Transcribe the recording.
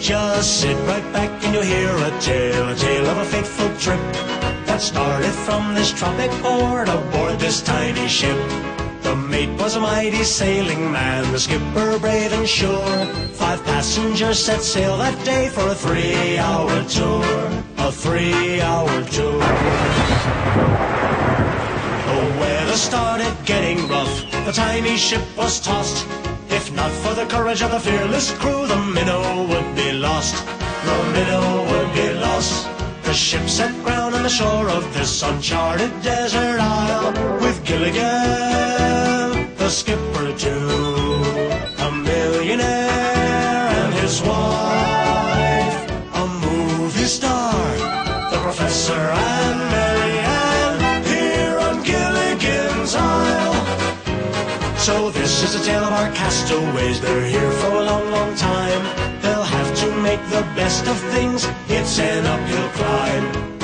Just sit right back and you'll hear a tale of a fateful trip that started from this tropic port aboard this tiny ship. The mate was a mighty sailing man, the skipper brave and sure. 5 passengers set sail that day for a 3-hour tour. A 3-hour tour. The weather started getting rough, the tiny ship was tossed. If not for the courage of the fearless crew, the minnow would be lost. The minnow would be lost. The ship set ground on the shore of this uncharted desert isle, with Gilligan, the skipper too, a millionaire and his wife, a movie star, the professor and Mary Ann, here on Gilligan's Isle. So this is a tale of our castaways. They're here for a long, long time. They'll have to make the best of things. It's an uphill climb.